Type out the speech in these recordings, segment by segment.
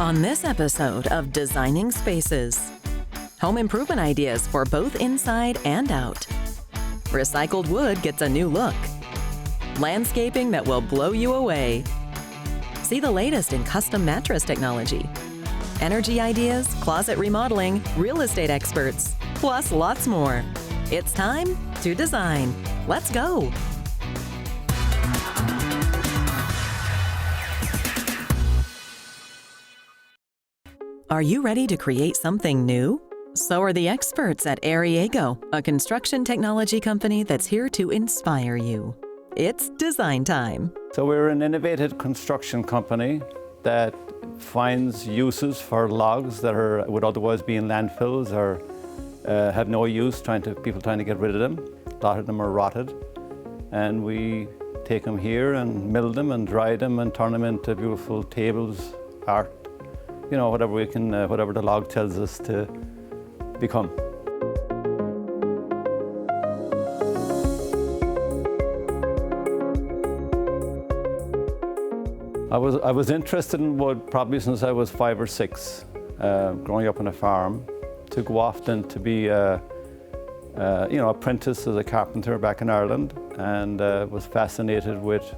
On this episode of Designing Spaces, home improvement ideas for both inside and out. Recycled wood gets a new look. Landscaping that will blow you away. See the latest in custom mattress technology. Energy ideas, closet remodeling, real estate experts, plus lots more. It's time to design. Let's go. Are you ready to create something new? So are the experts at Aireago, a construction technology company that's here to inspire you. It's design time. So we're an innovative construction company that finds uses for logs that would otherwise be in landfills or have no use, people trying to get rid of them. A lot of them are rotted. And we take them here and mill them and dry them and turn them into beautiful tables, art, whatever the log tells us to become. I was interested in wood probably since I was 5 or 6, growing up on a farm, to go off then to be apprentice as a carpenter back in Ireland, and was fascinated with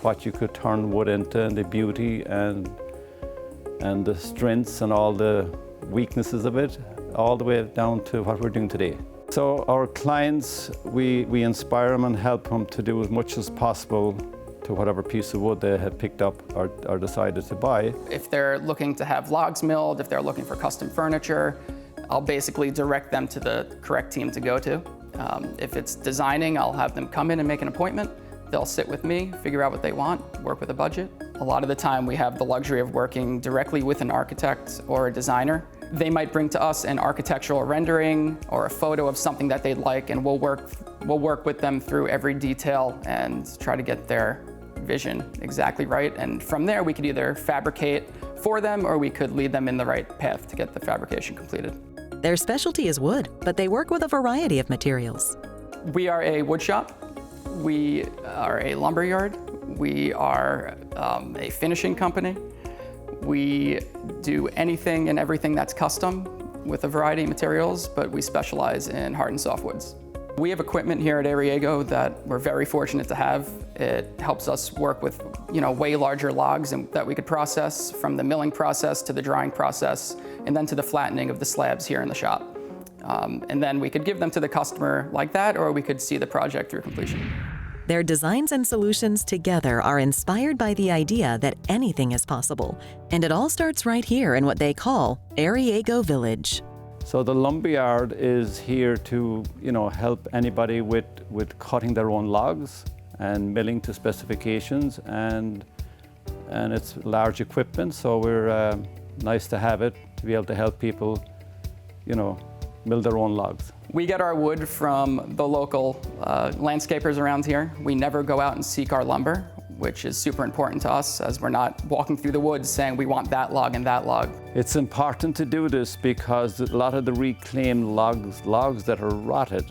what you could turn wood into and the beauty and the strengths and all the weaknesses of it, all the way down to what we're doing today. So our clients, we inspire them and help them to do as much as possible to whatever piece of wood they have picked up or decided to buy. If they're looking to have logs milled, if they're looking for custom furniture, I'll basically direct them to the correct team to go to. If it's designing, I'll have them come in and make an appointment. They'll sit with me, figure out what they want, work with a budget. A lot of the time we have the luxury of working directly with an architect or a designer. They might bring to us an architectural rendering or a photo of something that they'd like, and we'll work with them through every detail and try to get their vision exactly right. And from there we could either fabricate for them or we could lead them in the right path to get the fabrication completed. Their specialty is wood, but they work with a variety of materials. We are a wood shop. We are a lumber yard. We are a finishing company. We do anything and everything that's custom with a variety of materials, but we specialize in hard and soft woods. We have equipment here at Aireago that we're very fortunate to have. It helps us work with way larger logs and that we could process, from the milling process to the drying process, and then to the flattening of the slabs here in the shop. And then we could give them to the customer like that, or we could see the project through completion. Their designs and solutions together are inspired by the idea that anything is possible. And it all starts right here in what they call Aireago Village. So the lumberyard is here to help anybody with cutting their own logs and milling to specifications, and it's large equipment, so we're nice to have it to be able to help people mill their own logs. We get our wood from the local landscapers around here. We never go out and seek our lumber, which is super important to us, as we're not walking through the woods saying we want that log and that log. It's important to do this because a lot of the reclaimed logs that are rotted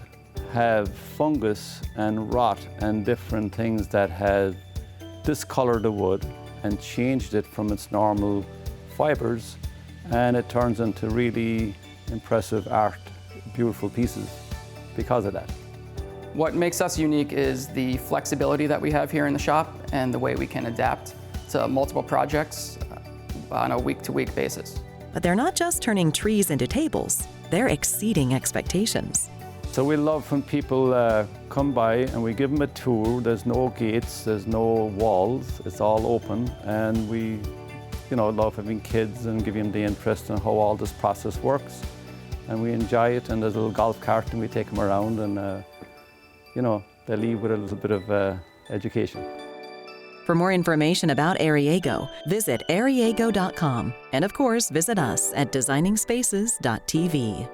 have fungus and rot and different things that have discolored the wood and changed it from its normal fibers, and it turns into really impressive art, beautiful pieces because of that. What makes us unique is the flexibility that we have here in the shop and the way we can adapt to multiple projects on a week-to-week basis. But they're not just turning trees into tables, they're exceeding expectations. So we love when people come by and we give them a tour. There's no gates, there's no walls, it's all open, and we love having kids and giving them the interest in how all this process works. And we enjoy it, and there's a little golf cart and we take them around, and they leave with a little bit of education. For more information about Aireago, visit aireago.com, and of course, visit us at designingspaces.tv.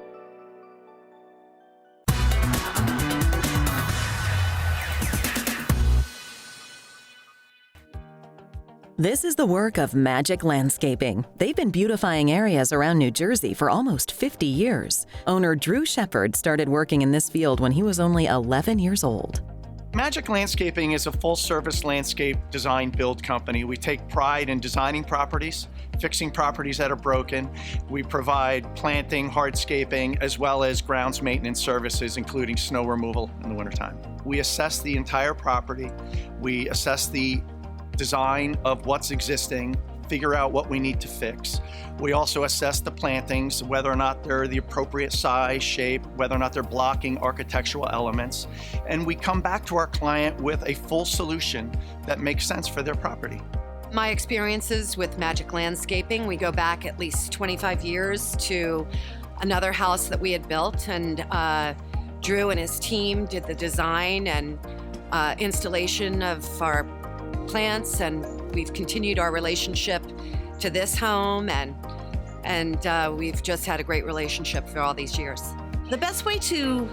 This is the work of Magic Landscaping. They've been beautifying areas around New Jersey for almost 50 years. Owner Drew Shepard started working in this field when he was only 11 years old. Magic Landscaping is a full-service landscape design build company. We take pride in designing properties, fixing properties that are broken. We provide planting, hardscaping, as well as grounds maintenance services, including snow removal in the wintertime. We assess the entire property. We assess the design of what's existing, figure out what we need to fix. We also assess the plantings, whether or not they're the appropriate size, shape, whether or not they're blocking architectural elements. And we come back to our client with a full solution that makes sense for their property. My experiences with Magic Landscaping, we go back at least 25 years to another house that we had built, and Drew and his team did the design and installation of our plants, and we've continued our relationship to this home, and we've just had a great relationship for all these years. The best way to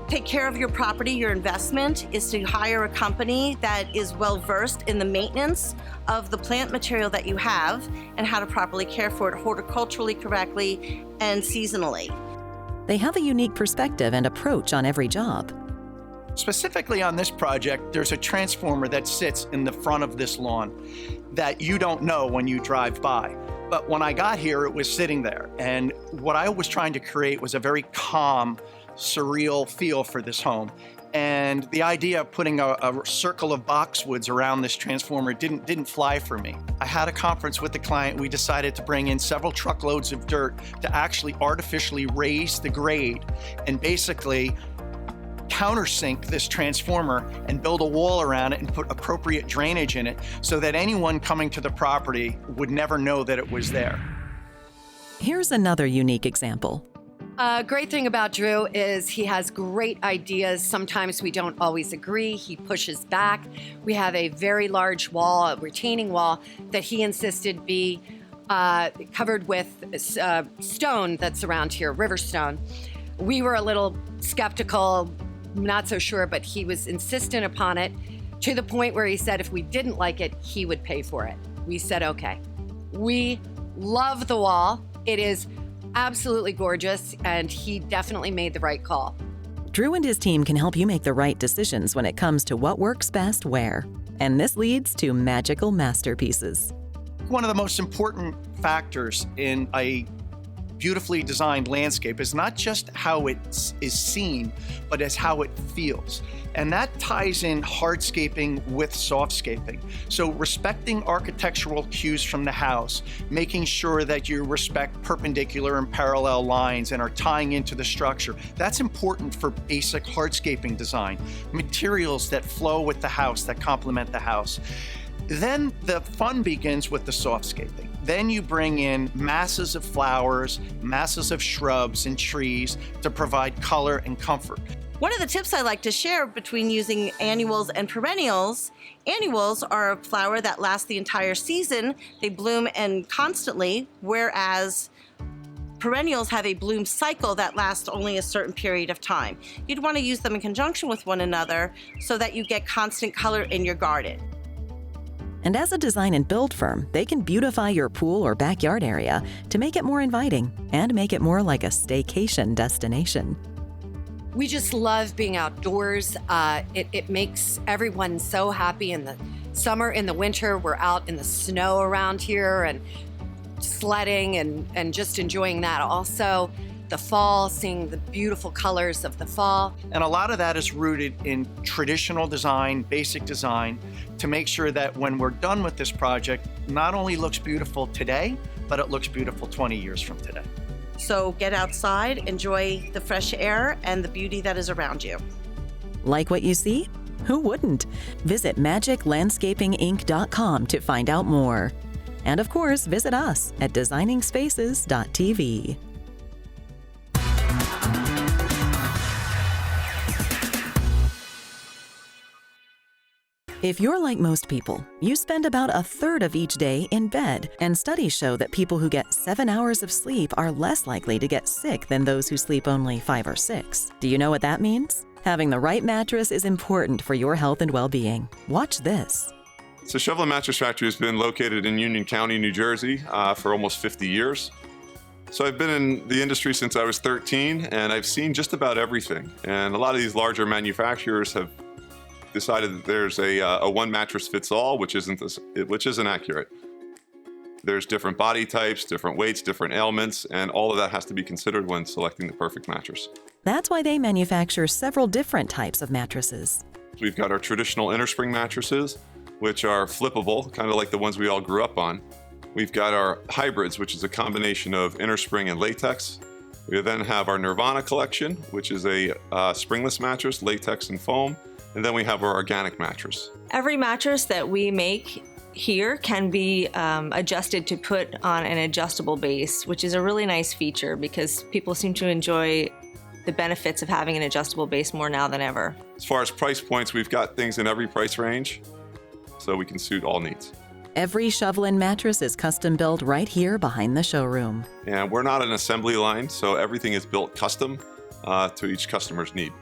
take care of your property, your investment, is to hire a company that is well versed in the maintenance of the plant material that you have and how to properly care for it horticulturally correctly and seasonally. They have a unique perspective and approach on every job. Specifically on this project, there's a transformer that sits in the front of this lawn that you don't know when you drive by. But when I got here, it was sitting there. And what I was trying to create was a very calm, surreal feel for this home. And the idea of putting a circle of boxwoods around this transformer didn't fly for me. I had a conference with the client. We decided to bring in several truckloads of dirt to actually artificially raise the grade and basically countersink this transformer and build a wall around it and put appropriate drainage in it so that anyone coming to the property would never know that it was there. Here's another unique example. Great thing about Drew is he has great ideas. Sometimes we don't always agree. He pushes back. We have a very large wall, a retaining wall, that he insisted be covered with stone that's around here, river stone. We were a little skeptical, not so sure, but he was insistent upon it to the point where he said if we didn't like it, he would pay for it. We said, okay. We love the wall. It is absolutely gorgeous, and he definitely made the right call. Drew and his team can help you make the right decisions when it comes to what works best where. And this leads to magical masterpieces. One of the most important factors in a beautifully designed landscape is not just how it is seen, but as how it feels. And that ties in hardscaping with softscaping. So respecting architectural cues from the house, making sure that you respect perpendicular and parallel lines and are tying into the structure. That's important for basic hardscaping design. Materials that flow with the house, that complement the house. Then the fun begins with the softscaping. Then you bring in masses of flowers, masses of shrubs and trees to provide color and comfort. One of the tips I like to share between using annuals and perennials, annuals are a flower that lasts the entire season. They bloom and constantly, whereas perennials have a bloom cycle that lasts only a certain period of time. You'd want to use them in conjunction with one another so that you get constant color in your garden. And as a design and build firm, they can beautify your pool or backyard area to make it more inviting and make it more like a staycation destination. We just love being outdoors. It makes everyone so happy in the summer. In the winter, we're out in the snow around here and sledding and just enjoying that. Also, the fall, seeing the beautiful colors of the fall. And a lot of that is rooted in traditional design, basic design, to make sure that when we're done with this project, not only looks beautiful today, but it looks beautiful 20 years from today. So get outside, enjoy the fresh air and the beauty that is around you. Like what you see? Who wouldn't? Visit magiclandscapinginc.com to find out more. And of course, visit us at designingspaces.tv. If you're like most people, you spend about a third of each day in bed, and studies show that people who get 7 hours of sleep are less likely to get sick than those who sleep only 5 or 6. Do you know what that means? Having the right mattress is important for your health and well-being. Watch this. So Shovlin Mattress Factory has been located in Union County, New Jersey for almost 50 years. So I've been in the industry since I was 13, and I've seen just about everything. And a lot of these larger manufacturers decided that there's a one mattress fits all, which isn't accurate. There's different body types, different weights, different ailments, and all of that has to be considered when selecting the perfect mattress. That's why they manufacture several different types of mattresses. We've got our traditional innerspring mattresses, which are flippable, kind of like the ones we all grew up on. We've got our hybrids, which is a combination of innerspring and latex. We then have our Nirvana collection, which is a springless mattress, latex and foam. And then we have our organic mattress. Every mattress that we make here can be adjusted to put on an adjustable base, which is a really nice feature because people seem to enjoy the benefits of having an adjustable base more now than ever. As far as price points, we've got things in every price range, so we can suit all needs. Every Shovlin mattress is custom built right here behind the showroom. And we're not an assembly line, so everything is built custom to each customer's need.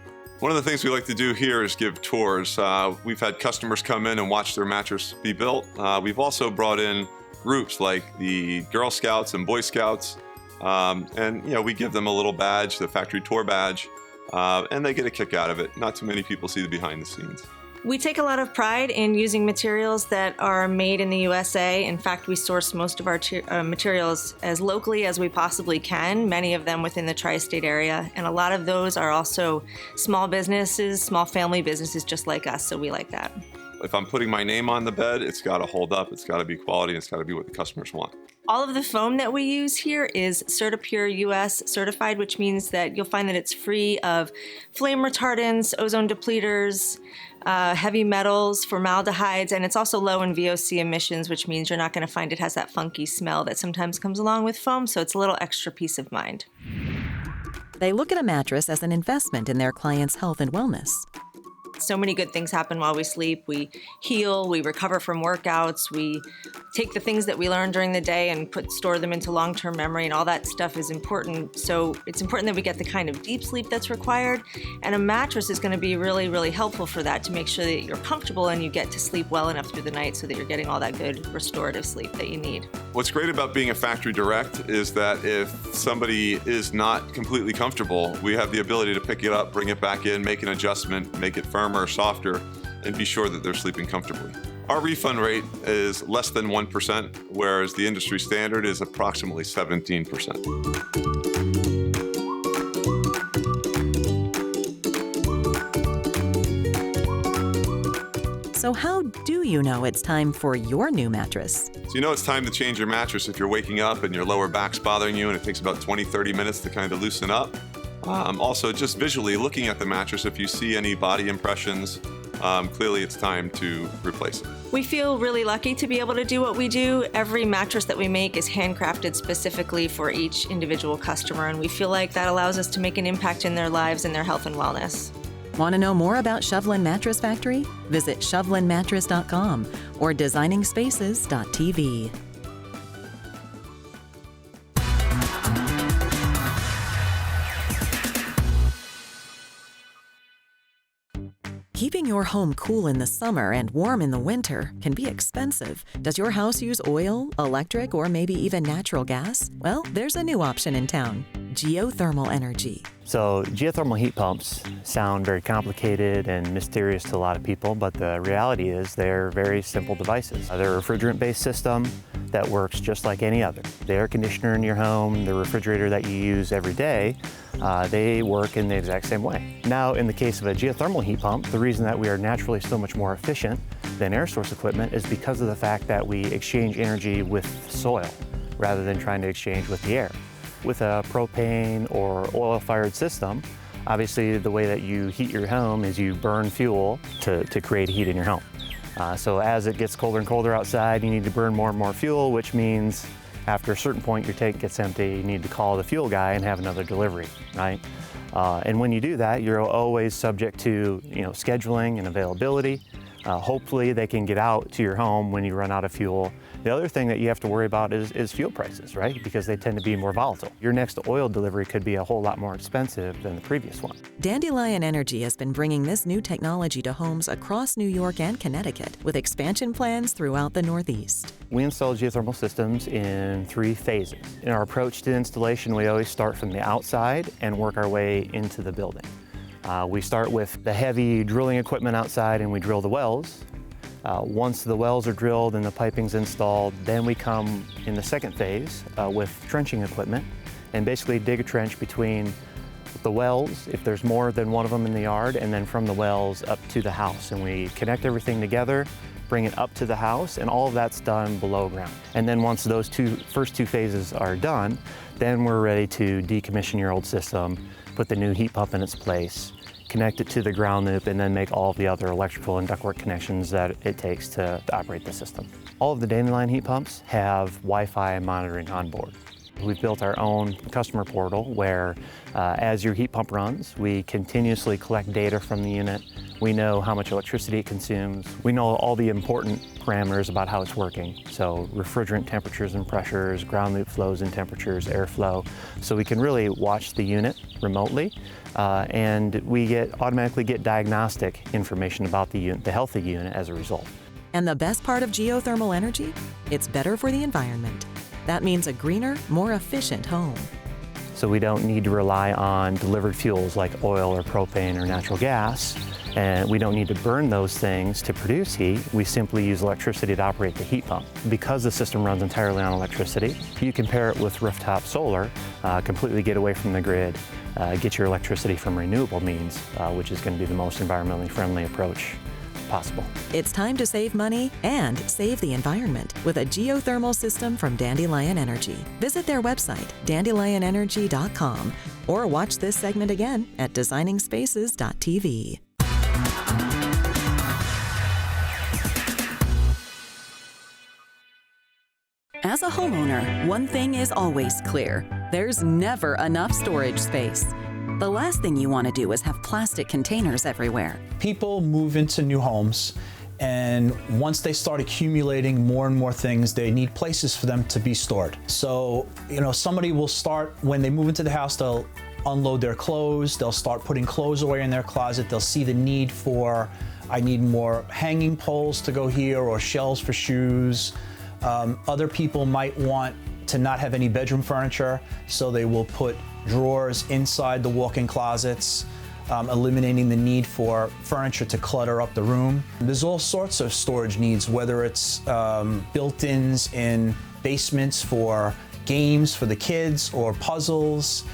One of the things we like to do here is give tours. We've had customers come in and watch their mattress be built. We've also brought in groups like the Girl Scouts and Boy Scouts, and we give them a little badge, the factory tour badge, and they get a kick out of it. Not too many people see the behind the scenes. We take a lot of pride in using materials that are made in the USA. In fact, we source most of our materials as locally as we possibly can, many of them within the tri-state area. And a lot of those are also small businesses, small family businesses just like us, so we like that. If I'm putting my name on the bed, it's got to hold up, it's got to be quality, it's got to be what the customers want. All of the foam that we use here is CertiPure US certified, which means that you'll find that it's free of flame retardants, ozone depleters, heavy metals, formaldehydes, and it's also low in VOC emissions, which means you're not going to find it has that funky smell that sometimes comes along with foam, so it's a little extra peace of mind. They look at a mattress as an investment in their clients' health and wellness. So many good things happen while we sleep. We heal, we recover from workouts, we take the things that we learn during the day and store them into long-term memory, and all that stuff is important. So it's important that we get the kind of deep sleep that's required, and a mattress is going to be really, really helpful for that, to make sure that you're comfortable and you get to sleep well enough through the night so that you're getting all that good restorative sleep that you need. What's great about being a factory direct is that if somebody is not completely comfortable, we have the ability to pick it up, bring it back in, make an adjustment, make it firmer or softer, and be sure that they're sleeping comfortably. Our refund rate is less than 1%, whereas the industry standard is approximately 17%. So how do you know it's time for your new mattress? So you know it's time to change your mattress if you're waking up and your lower back's bothering you and it takes about 20-30 minutes to kind of loosen up. Also, just visually looking at the mattress, if you see any body impressions, clearly it's time to replace it. We feel really lucky to be able to do what we do. Every mattress that we make is handcrafted specifically for each individual customer, and we feel like that allows us to make an impact in their lives and their health and wellness. Want to know more about Shovlin Mattress Factory? Visit shovlinmattress.com or designingspaces.tv. Keeping your home cool in the summer and warm in the winter can be expensive. Does your house use oil, electric, or maybe even natural gas? Well, there's a new option in town, Geothermal Energy. So geothermal heat pumps sound very complicated and mysterious to a lot of people, but the reality is they're very simple devices. They're a refrigerant-based system that works just like any other. The air conditioner in your home, the refrigerator that you use every day, they work in the exact same way. Now, in the case of a geothermal heat pump, the reason that we are naturally so much more efficient than air source equipment is because of the fact that we exchange energy with soil rather than trying to exchange with the air. With a propane or oil-fired system, obviously the way that you heat your home is you burn fuel to create heat in your home. So as it gets colder and colder outside, you need to burn more and more fuel, which means after a certain point your tank gets empty, you need to call the fuel guy and have another delivery, right? And when you do that, you're always subject to scheduling and availability. Hopefully they can get out to your home when you run out of fuel. The other thing that you have to worry about is fuel prices, right? Because they tend to be more volatile. Your next oil delivery could be a whole lot more expensive than the previous one. Dandelion Energy has been bringing this new technology to homes across New York and Connecticut, with expansion plans throughout the Northeast. We install geothermal systems in 3 phases. In our approach to installation, we always start from the outside and work our way into the building. We start with the heavy drilling equipment outside and we drill the wells. Once the wells are drilled and the piping's installed, then we come in the second phase with trenching equipment and basically dig a trench between the wells, if there's more than one of them in the yard, and then from the wells up to the house. And we connect everything together, bring it up to the house, and all of that's done below ground. And then once those first two phases are done, then we're ready to decommission your old system, put the new heat pump in its place, connect it to the ground loop, and then make all the other electrical and ductwork connections that it takes to operate the system. All of the Dandelion heat pumps have Wi-Fi monitoring on board. We've built our own customer portal where as your heat pump runs, we continuously collect data from the unit. We know how much electricity it consumes. We know all the important parameters about how it's working. So refrigerant temperatures and pressures, ground loop flows and temperatures, airflow. So we can really watch the unit remotely and we automatically get diagnostic information about the unit, the health of the unit as a result. And the best part of geothermal energy? It's better for the environment. That means a greener, more efficient home. So we don't need to rely on delivered fuels like oil or propane or natural gas, and we don't need to burn those things to produce heat. We simply use electricity to operate the heat pump. Because the system runs entirely on electricity, you can pair it with rooftop solar, completely get away from the grid, get your electricity from renewable means, which is going to be the most environmentally friendly approach possible. It's time to save money and save the environment with a geothermal system from Dandelion Energy. Visit their website, dandelionenergy.com, or watch this segment again at designingspaces.tv. As a homeowner, one thing is always clear. There's never enough storage space. The last thing you want to do is have plastic containers everywhere. People move into new homes, and once they start accumulating more and more things, they need places for them to be stored. So, somebody will start, when they move into the house, they'll unload their clothes, they'll start putting clothes away in their closet, they'll see the need for, I need more hanging poles to go here or shelves for shoes. Other people might want to not have any bedroom furniture, so they will put drawers inside the walk-in closets, eliminating the need for furniture to clutter up the room. There's all sorts of storage needs, whether it's built-ins in basements for games for the kids or puzzles.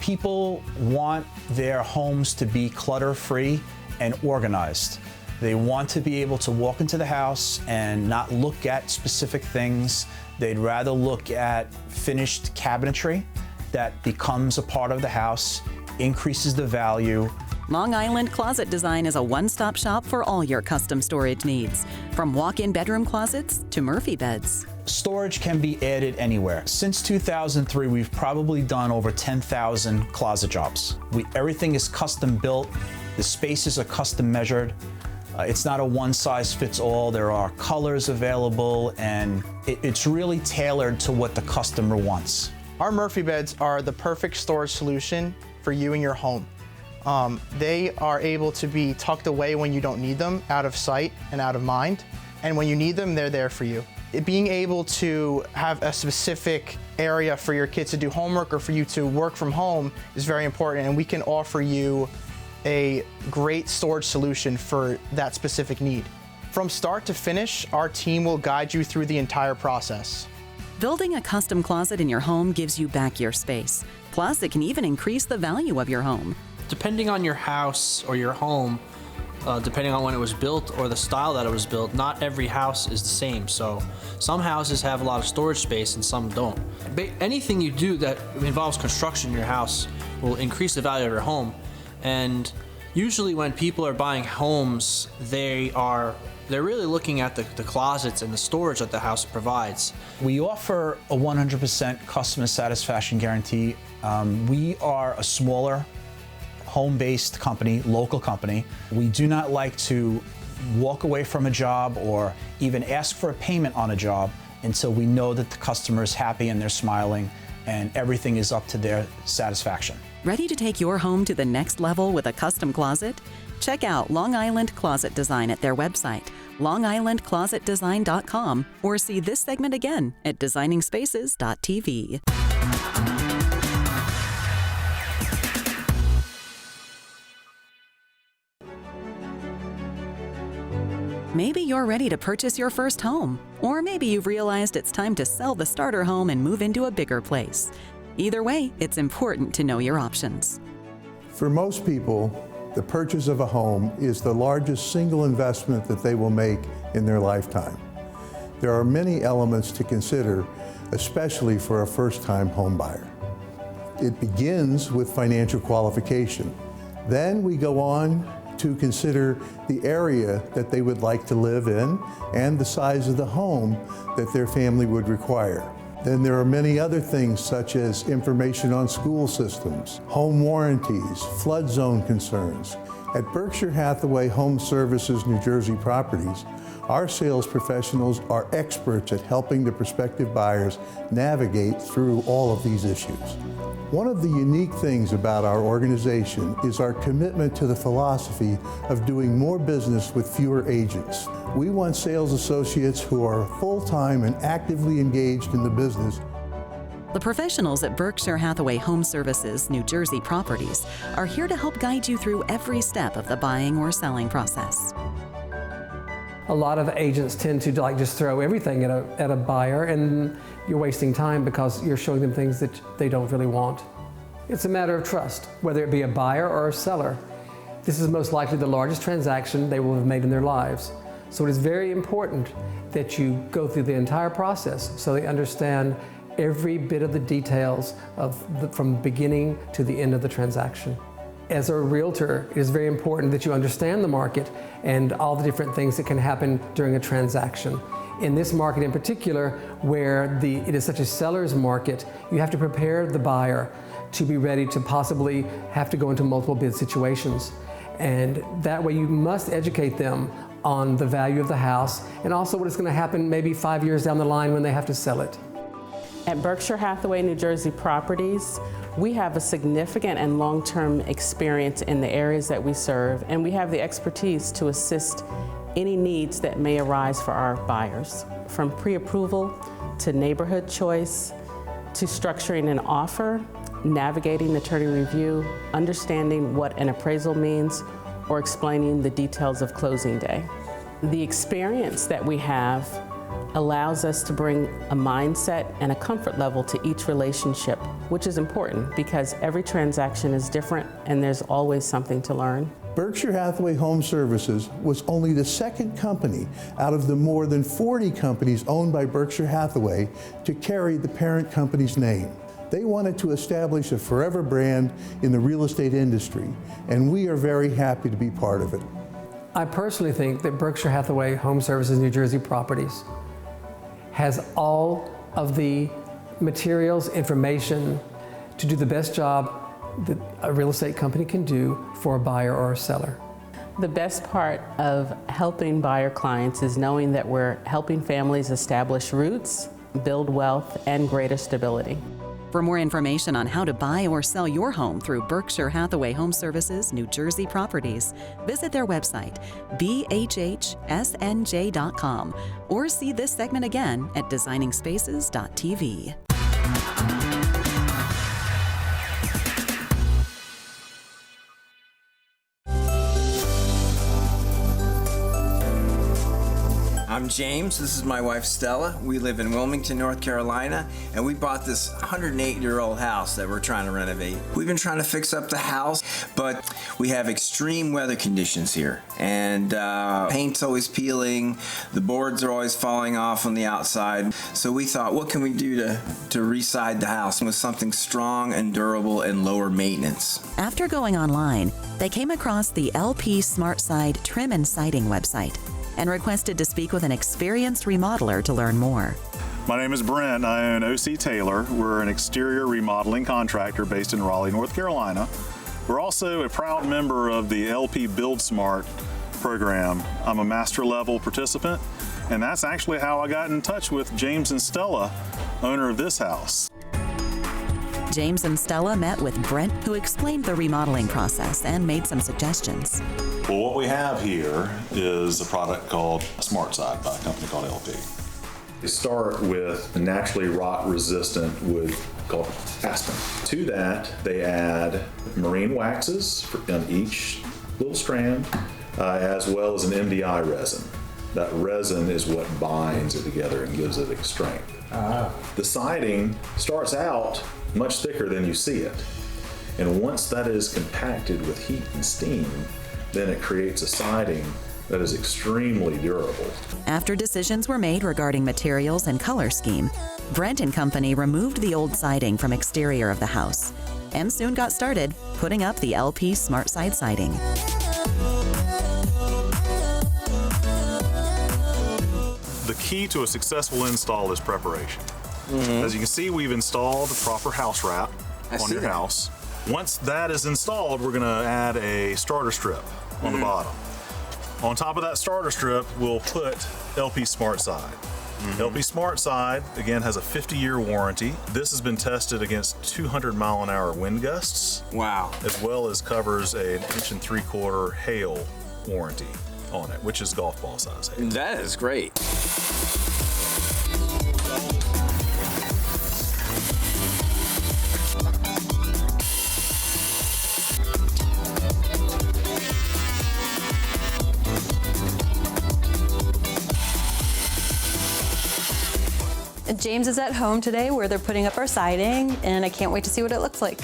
People want their homes to be clutter-free and organized. They want to be able to walk into the house and not look at specific things. They'd rather look at finished cabinetry that becomes a part of the house, increases the value. Long Island Closet Design is a one-stop shop for all your custom storage needs, from walk-in bedroom closets to Murphy beds. Storage can be added anywhere. Since 2003, we've probably done over 10,000 closet jobs. Everything is custom built. The spaces are custom measured. It's not a one-size-fits-all. There are colors available, and it's really tailored to what the customer wants. Our Murphy beds are the perfect storage solution for you and your home. They are able to be tucked away when you don't need them, out of sight and out of mind. And when you need them, they're there for you. Being able to have a specific area for your kids to do homework or for you to work from home is very important, and we can offer you a great storage solution for that specific need. From start to finish, our team will guide you through the entire process. Building a custom closet in your home gives you back your space. Plus, it can even increase the value of your home. Depending on your house or your home, depending on when it was built or the style that it was built, not every house is the same. So some houses have a lot of storage space and some don't. Anything you do that involves construction in your house will increase the value of your home. And usually when people are buying homes, they're really looking at the closets and the storage that the house provides. We offer a 100% customer satisfaction guarantee. We are a smaller, home-based company, local company. We do not like to walk away from a job or even ask for a payment on a job until we know that the customer is happy and they're smiling and everything is up to their satisfaction. Ready to take your home to the next level with a custom closet? Check out Long Island Closet Design at their website, longislandclosetdesign.com, or see this segment again at designingspaces.tv. Maybe you're ready to purchase your first home, or maybe you've realized it's time to sell the starter home and move into a bigger place. Either way, it's important to know your options. For most people, the purchase of a home is the largest single investment that they will make in their lifetime. There are many elements to consider, especially for a first-time home buyer. It begins with financial qualification. Then we go on to consider the area that they would like to live in and the size of the home that their family would require. Then there are many other things such as information on school systems, home warranties, flood zone concerns. At Berkshire Hathaway Home Services New Jersey Properties, our sales professionals are experts at helping the prospective buyers navigate through all of these issues. One of the unique things about our organization is our commitment to the philosophy of doing more business with fewer agents. We want sales associates who are full-time and actively engaged in the business. The professionals at Berkshire Hathaway Home Services New Jersey Properties are here to help guide you through every step of the buying or selling process. A lot of agents tend to just throw everything at a buyer, and you're wasting time because you're showing them things that they don't really want. It's a matter of trust, whether it be a buyer or a seller. This is most likely the largest transaction they will have made in their lives. So it is very important that you go through the entire process so they understand every bit of the details from the beginning to the end of the transaction. As a realtor, it is very important that you understand the market and all the different things that can happen during a transaction. In this market in particular, where it is such a seller's market, you have to prepare the buyer to be ready to possibly have to go into multiple bid situations. And that way you must educate them on the value of the house and also what is going to happen maybe 5 years down the line when they have to sell it. At Berkshire Hathaway New Jersey Properties, we have a significant and long-term experience in the areas that we serve, and we have the expertise to assist any needs that may arise for our buyers, from pre-approval to neighborhood choice, to structuring an offer, navigating attorney review, understanding what an appraisal means, or explaining the details of closing day. The experience that we have allows us to bring a mindset and a comfort level to each relationship, which is important because every transaction is different and there's always something to learn. Berkshire Hathaway Home Services was only the second company out of the more than 40 companies owned by Berkshire Hathaway to carry the parent company's name. They wanted to establish a forever brand in the real estate industry, and we are very happy to be part of it. I personally think that Berkshire Hathaway Home Services New Jersey Properties has all of the materials, information to do the best job that a real estate company can do for a buyer or a seller. The best part of helping buyer clients is knowing that we're helping families establish roots, build wealth, and greater stability. For more information on how to buy or sell your home through Berkshire Hathaway Home Services New Jersey Properties, visit their website, bhhsnj.com, or see this segment again at designingspaces.tv. I'm James, this is my wife Stella. We live in Wilmington, North Carolina, and we bought this 108-year-old house that we're trying to renovate. We've been trying to fix up the house, but we have extreme weather conditions here, and paint's always peeling, the boards are always falling off on the outside. So we thought, what can we do to re-side the house with something strong and durable and lower maintenance? After going online, they came across the LP SmartSide Trim and Siding website and requested to speak with an experienced remodeler to learn more. My name is Brent. I own O.C. Taylor. We're an exterior remodeling contractor based in Raleigh, North Carolina. We're also a proud member of the LP Build Smart program. I'm a master level participant, and that's actually how I got in touch with James and Stella, owner of this house. James and Stella met with Brent, who explained the remodeling process and made some suggestions. Well, what we have here is a product called SmartSide by a company called LP. They start with a naturally rot-resistant wood called aspen. To that, they add marine waxes on each little strand, as well as an MDI resin. That resin is what binds it together and gives it its strength. The siding starts out much thicker than you see it. And once that is compacted with heat and steam, then it creates a siding that is extremely durable. After decisions were made regarding materials and color scheme, Brent & Company removed the old siding from exterior of the house and soon got started putting up the LP SmartSide siding. The key to a successful install is preparation. As you can see, we've installed proper house wrap on your house. Once that is installed, we're gonna add a starter strip on the bottom. On top of that starter strip, we'll put LP SmartSide. LP SmartSide, again, has a 50-year warranty. This has been tested against 200-mile-an-hour wind gusts. Wow. As well as covers an 1.75 inch hail warranty on it, which is golf ball size hail. That is great. James is at home today where they're putting up our siding, and I can't wait to see what it looks like.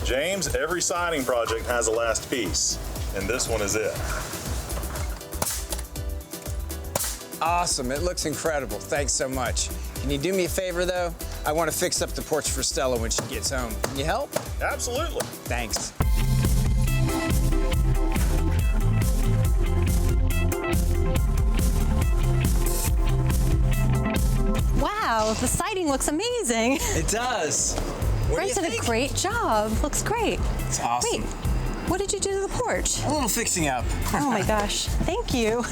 James, every siding project has a last piece, and this one is it. Awesome, it looks incredible. Thanks so much. Can you do me a favor though? I want to fix up the porch for Stella when she gets home. Can you help? Absolutely. Thanks. Wow, the siding looks amazing. It does. Brent did a great job. Looks great. It's awesome. Wait, what did you do to the porch? A little fixing up. Oh my gosh, thank you.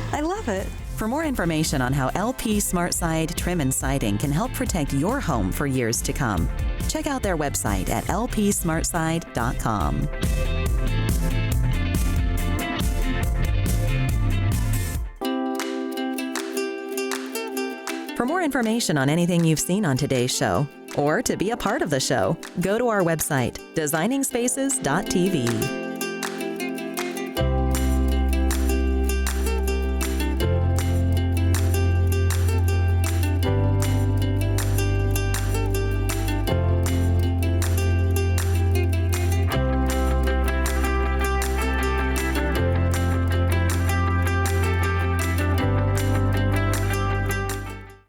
I love it. For more information on how LP SmartSide trim and siding can help protect your home for years to come, check out their website at lpsmartside.com. For more information on anything you've seen on today's show, or to be a part of the show, go to our website, designingspaces.tv.